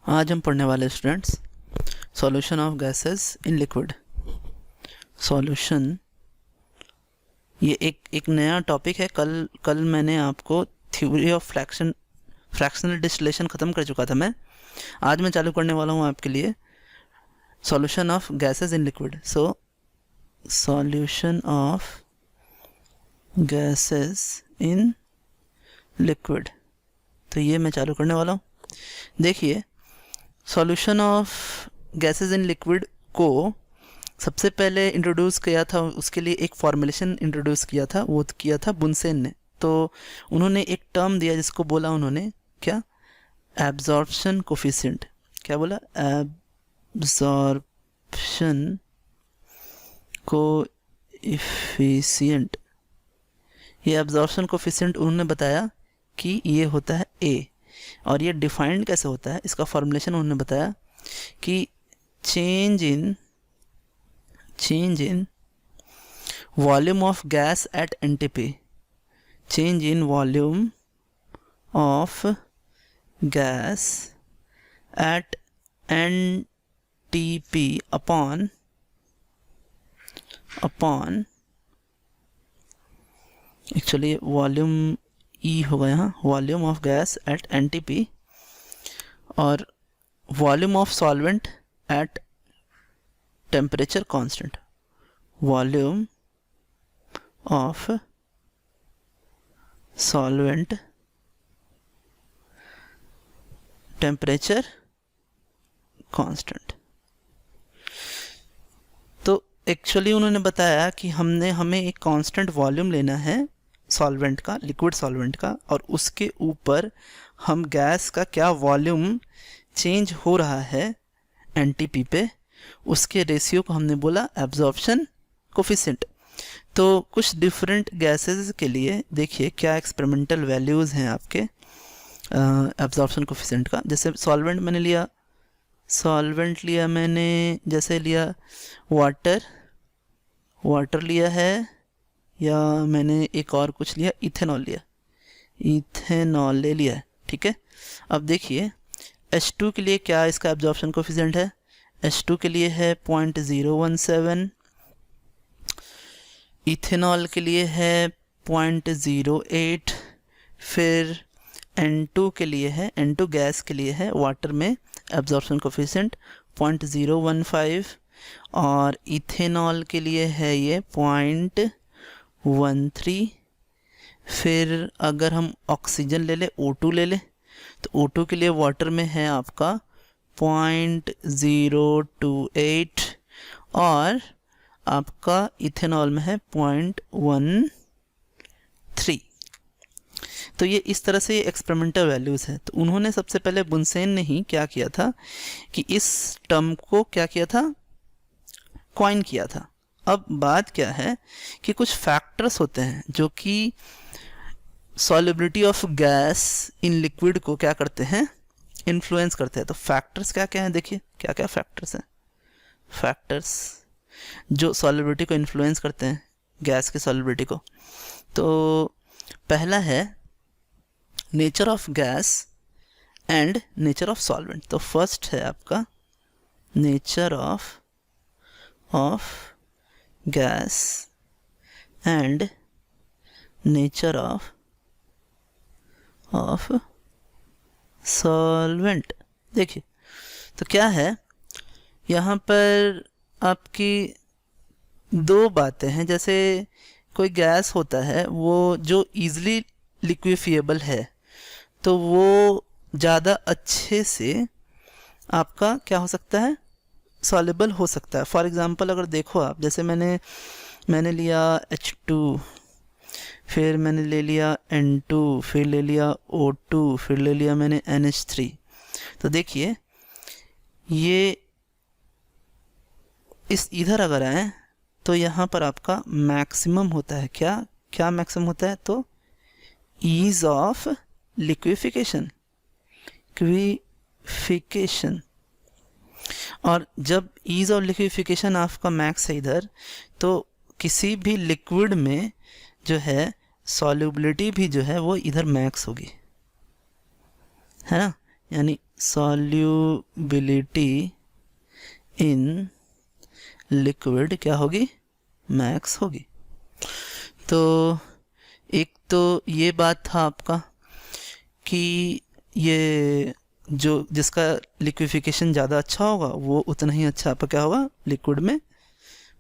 आज हम पढ़ने वाले students solution of gases in liquid. Solution ये एक नया टॉपिक है। कल मैंने आपको थ्योरी ऑफ फ्रैक्शनल डिस्टिलेशन ख़त्म कर चुका था मैं। आज मैं चालू करने वाला हूँ आपके लिए solution of gases in liquid. So solution of gases in liquid, तो ये मैं चालू करने वाला हूँ। देखिए, solution of gases in liquid को सबसे पहले इंट्रोड्यूस किया था, उसके लिए एक फॉर्मुलेशन इंट्रोड्यूस किया था, वो किया था बुनसेन ने। तो उन्होंने एक टर्म दिया जिसको बोला उन्होंने क्या, एब्जॉर्प्शन कोफिशिएंट। क्या बोला? Absorption coefficient. ये एब्जॉर्प्शन कोफिशिएंट उन्होंने बताया कि ये होता है ए। और ये डिफाइंड कैसे होता है, इसका फॉर्मुलेशन उन्होंने बताया कि change in volume of gas at NTP, change in volume of gas at NTP upon actually volume ई होगा यहाँ, volume of gas at NTP, और volume of solvent at temperature constant, volume of solvent temperature constant. तो actually उन्होंने बताया कि हमें एक कांस्टेंट वॉल्यूम लेना है सॉल्वेंट का, लिक्विड सॉल्वेंट का, और उसके ऊपर हम गैस का क्या वॉल्यूम चेंज हो रहा है एनटीपी पे, उसके रेशियो को हमने बोला एब्जॉर्प्शन कोफिशिएंट। तो कुछ डिफरेंट गैसेस के लिए देखिए क्या एक्सपेरिमेंटल वैल्यूज़ हैं आपके एब्जॉर्प्शन कोफिशिएंट का। जैसे सॉल्वेंट लिया मैंने, जैसे लिया वाटर लिया है, या मैंने एक और कुछ लिया, इथेनॉल ले लिया है, ठीक है। अब देखिए H2 के लिए क्या इसका एब्जॉर्प्शन कोफिशिएंट है, H2 के लिए है 0.017, इथेनॉल के लिए है 0.08, फिर N2 के लिए है, N2 गैस के लिए है, वाटर में एब्जॉर्प्शन कोफिशिएंट 0.015, और इथेनॉल के लिए है ये 0.13। फिर अगर हम ऑक्सीजन ले ले, O2 ले ले, तो O2 के लिए वाटर में है आपका 0.028, और आपका इथेनॉल में है 0.13। तो ये इस तरह से एक्सपेरिमेंटल वैल्यूज़ है। तो उन्होंने सबसे पहले बुनसेन ने ही क्या किया था कि इस टर्म को क्या किया था, कॉइन किया था। अब बात क्या है कि कुछ फैक्टर्स होते हैं जो कि solubility of gas in liquid को क्या करते हैं, इन्फ्लुएंस करते हैं। तो फैक्टर्स क्या क्या हैं, देखिए क्या क्या फैक्टर्स हैं। फैक्टर्स जो सॉल्युबिलिटी को इन्फ्लुएंस करते हैं, गैस की सॉल्युबिलिटी को। तो पहला है nature of gas and nature of solvent. तो फर्स्ट है आपका nature of gas and nature of solvent. देखिए तो क्या है, यहाँ पर आपकी दो बातें हैं। जैसे कोई गैस होता है वो जो ईजिली लिक्विफिएबल है, तो वो ज़्यादा अच्छे से आपका क्या हो सकता है, सॉल्युबल हो सकता है। फॉर एग्ज़ाम्पल अगर देखो आप, जैसे मैंने लिया H2, फिर मैंने ले लिया N2, फिर ले लिया O2, फिर ले लिया मैंने NH3। तो देखिए ये इस इधर अगर आए तो यहाँ पर आपका मैक्सिमम होता है, क्या मैक्सिमम होता है, तो ईज ऑफ लिक्विफिकेशन। और जब ईज ऑफ लिक्विफिकेशन आपका मैक्स है इधर, तो किसी भी लिक्विड में जो है सॉल्युबिलिटी भी जो है वो इधर मैक्स होगी, है ना। यानी सॉल्यूबिलिटी इन लिक्विड क्या होगी, मैक्स होगी। तो एक तो ये बात था आपका कि ये जो जिसका लिक्विफिकेशन ज़्यादा अच्छा होगा वो उतना ही अच्छा आपका क्या होगा, लिक्विड में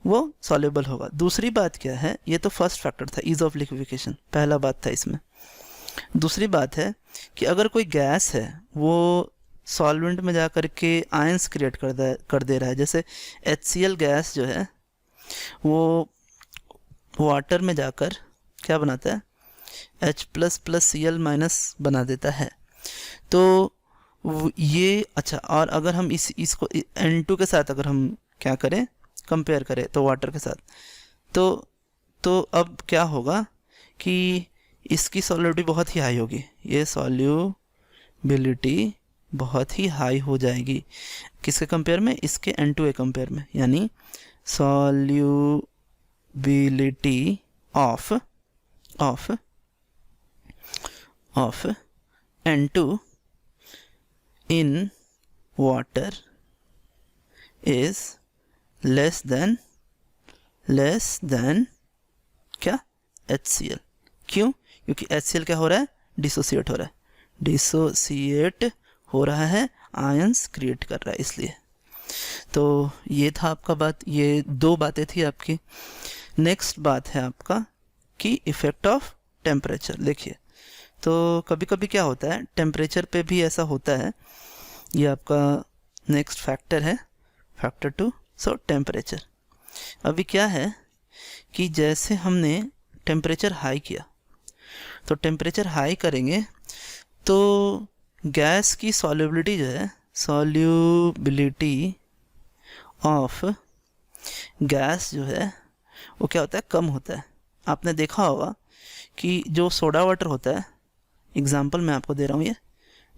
वो सॉल्युबल होगा। दूसरी बात क्या है, ये तो फर्स्ट फैक्टर था, ईज ऑफ लिक्विफिकेशन, पहला बात था इसमें। दूसरी बात है कि अगर कोई गैस है वो सॉल्वेंट में जा कर के आयंस क्रिएट कर दे रहा है, जैसे HCl गैस जो है वो वाटर में जाकर क्या बनाता है, H++Cl- बना देता है। तो ये अच्छा, और अगर हम इसको N2 के साथ अगर हम क्या करें, कंपेयर करें तो वाटर के साथ, तो अब क्या होगा कि इसकी सॉल्युबिलिटी बहुत ही हाई होगी, ये सॉल्युबिलिटी बहुत ही हाई हो जाएगी। किसके कंपेयर में, इसके N2A कंपेयर में, यानी solubility of N2 in water is less than क्या, HCl। क्यों, क्योंकि HCl क्या हो रहा है, डिसोसिएट हो रहा है, आयंस क्रिएट कर रहा है, इसलिए। तो ये था आपका बात, ये दो बातें थी आपकी। नेक्स्ट बात है आपका कि इफ़ेक्ट ऑफ टेम्परेचर। देखिए, तो कभी कभी क्या होता है, टेम्परेचर पे भी ऐसा होता है, ये आपका नेक्स्ट फैक्टर है, फैक्टर 2। सो टेम्परेचर, अभी क्या है कि जैसे हमने टेम्परेचर हाई किया, तो टेम्परेचर हाई करेंगे तो गैस की सॉल्युबिलिटी जो है, सॉल्युबिलिटी ऑफ गैस जो है वो क्या होता है, कम होता है। आपने देखा होगा कि जो सोडा वाटर होता है, एग्जांपल मैं आपको दे रहा हूँ, ये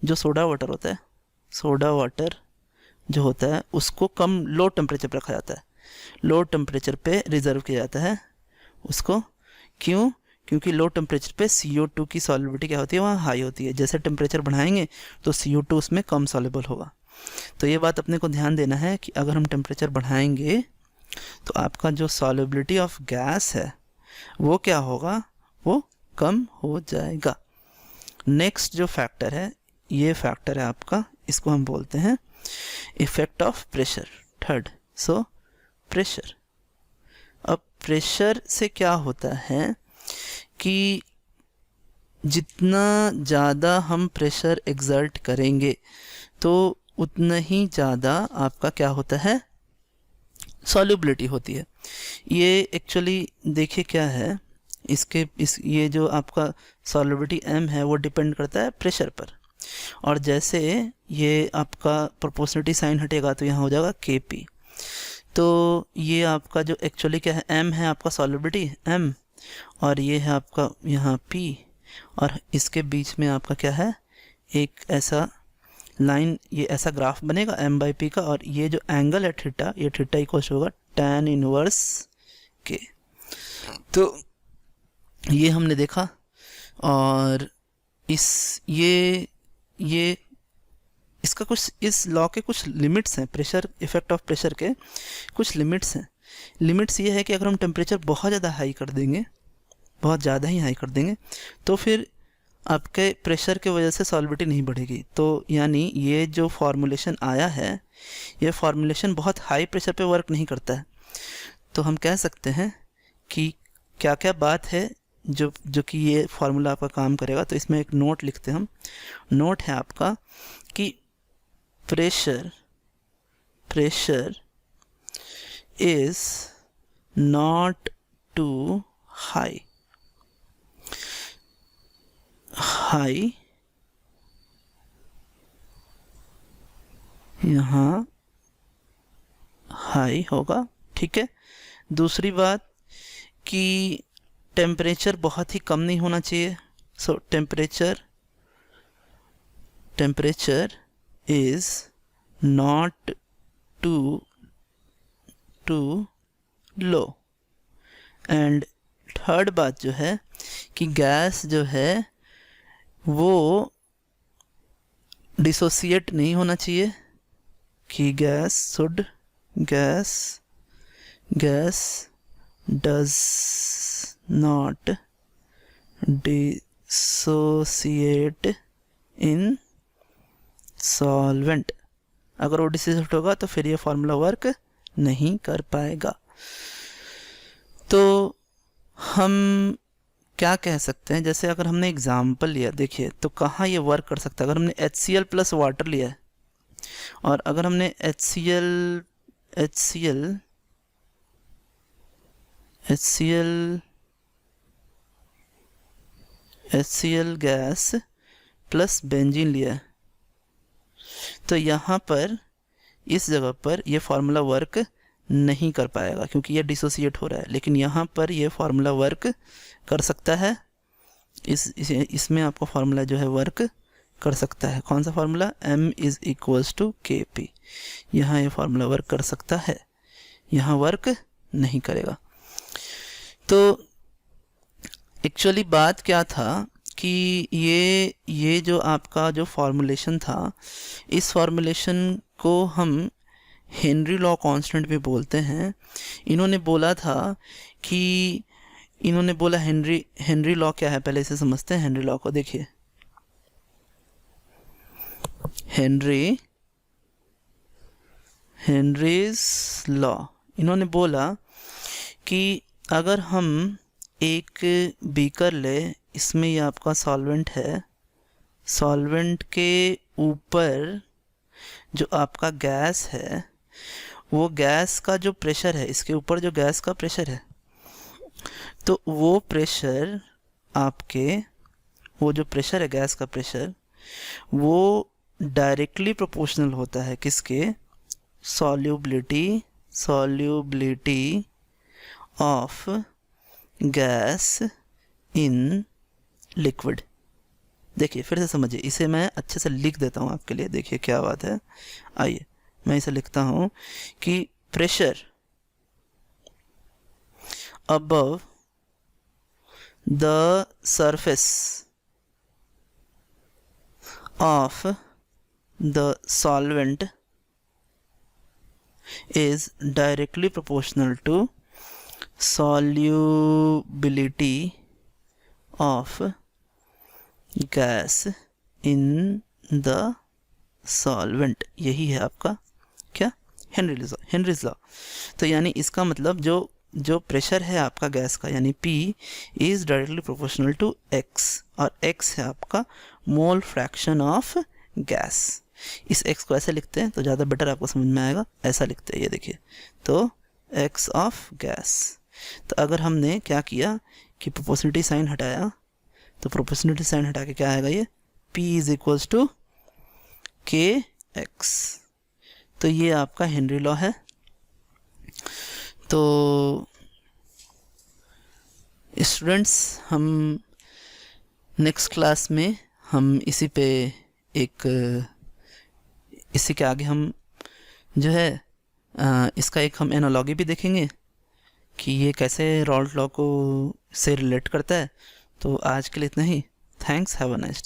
जो सोडा वाटर होता है, सोडा वाटर जो होता है उसको कम लो टेम्परेचर पर रखा जाता है, लो टेम्परेचर पे रिजर्व किया जाता है उसको। क्यों, क्योंकि लो टेम्परेचर पे CO2 की सॉल्युबिलिटी क्या होती है, वहाँ हाई होती है। जैसे टेम्परेचर बढ़ाएंगे तो CO2 उसमें कम सॉल्युबल होगा। तो ये बात अपने को ध्यान देना है कि अगर हम टेम्परेचर बढ़ाएंगे तो आपका जो सॉल्युबिलिटी ऑफ गैस है वो क्या होगा, वो कम हो जाएगा। नेक्स्ट जो फैक्टर है, ये फैक्टर है आपका, इसको हम बोलते हैं effect of pressure, third. So pressure, अब प्रेशर से क्या होता है कि जितना ज़्यादा हम प्रेशर एक्सर्ट करेंगे तो उतना ही ज़्यादा आपका क्या होता है, सॉल्युबिलिटी होती है। ये एक्चुअली देखिए क्या है, ये जो आपका सॉल्युबिलिटी M है वो डिपेंड करता है प्रेशर पर, और जैसे ये आपका प्रोपोर्शनलिटी साइन हटेगा तो यहाँ हो जाएगा Kp। तो ये आपका जो एक्चुअली क्या है, M है आपका सॉल्युबिलिटी M, और ये है आपका यहाँ P, और इसके बीच में आपका क्या है, एक ऐसा लाइन, ये ऐसा ग्राफ बनेगा M/P का, और ये जो एंगल है थीटा, ये थीटा इक्वल्स होगा tan इनवर्स K। तो ये हमने देखा, और ये इसका कुछ, इस लॉ के कुछ लिमिट्स हैं, प्रेशर, इफेक्ट ऑफ प्रेशर के कुछ लिमिट्स हैं। लिमिट्स ये है कि अगर हम टेम्परेचर बहुत ज़्यादा हाई कर देंगे, बहुत ज़्यादा ही हाई कर देंगे, तो फिर आपके प्रेशर के वजह से सॉल्युबिलिटी नहीं बढ़ेगी। तो यानी ये जो फॉर्मूलेशन आया है, ये फॉर्मूलेशन बहुत हाई प्रेशर पे वर्क नहीं करता है। तो हम कह सकते हैं कि क्या क्या बात है जो कि ये फार्मूला आपका काम करेगा। तो इसमें एक नोट लिखते हैं हम, नोट है आपका कि pressure is not too high, यहाँ हाई होगा, ठीक है। दूसरी बात कि टेम्परेचर बहुत ही कम नहीं होना चाहिए। So temperature is not too low. And third बात जो है कि गैस जो है वो डिसोसिएट नहीं होना चाहिए कि gas does not dissociate in solvent. अगर वो डिसोसिएट होगा तो फिर ये फॉर्मूला वर्क नहीं कर पाएगा। तो हम क्या कह सकते हैं, जैसे अगर हमने एग्जाम्पल लिया, देखिए तो कहाँ ये वर्क कर सकता है। अगर हमने HCl प्लस वाटर लिया है और अगर हमने HCl गैस प्लस बेंजीन लिया है, तो यहाँ पर इस जगह पर ये फार्मूला वर्क नहीं कर पाएगा क्योंकि ये डिसोसिएट हो रहा है। लेकिन यहाँ पर ये फार्मूला वर्क कर सकता है। इसमें आपका फार्मूला जो है वर्क कर सकता है। कौन सा formula? M is equals to KP। यहाँ ये फार्मूला वर्क कर सकता है, यहाँ वर्क नहीं करेगा। तो एक्चुअली बात क्या था कि ये जो आपका जो फॉर्मूलेशन था, इस फॉर्मूलेशन को हम हेनरी लॉ कांस्टेंट भी बोलते हैं। इन्होंने बोला था कि हेनरी लॉ क्या है, पहले इसे समझते हैं। हेनरी लॉ को देखिए, हेनरीज लॉ। इन्होंने बोला कि अगर हम एक बीकर ले, इसमें ये आपका सॉल्वेंट है, सॉल्वेंट के ऊपर जो आपका गैस है, वो गैस का जो प्रेशर है, इसके ऊपर जो गैस का प्रेशर है, तो वो प्रेशर आपके, वो जो प्रेशर है गैस का प्रेशर, वो डायरेक्टली प्रोपोर्शनल होता है किसके? Solubility of gas in liquid. देखिए फिर से समझिए, इसे मैं अच्छे से लिख देता हूँ आपके लिए। देखिए क्या बात है, आइए मैं इसे लिखता हूँ कि pressure above the surface of the solvent is directly proportional to solubility of gas in the solvent। यही है आपका क्या? Henry's law. तो यानी इसका मतलब जो प्रेशर है आपका गैस का, यानी P is directly proportional to X, और X है आपका मोल फ्रैक्शन ऑफ गैस। इस x को ऐसे लिखते हैं तो ज़्यादा बेटर आपको समझ में आएगा, ऐसा लिखते हैं। ये देखिए, तो x ऑफ गैस। तो अगर हमने क्या किया कि प्रोपोर्शनलिटी साइन हटाया, तो प्रोपोर्शनलिटी साइन हटा के क्या आएगा? ये P is equals to KX। तो ये आपका हेनरी लॉ है। तो स्टूडेंट्स, हम नेक्स्ट क्लास में हम इसी के आगे हम जो है इसका एक हम एनालॉजी भी देखेंगे कि ये कैसे रॉल्ट लॉ को से रिलेट करता है। तो आज के लिए इतना ही। Thanks, have a nice day.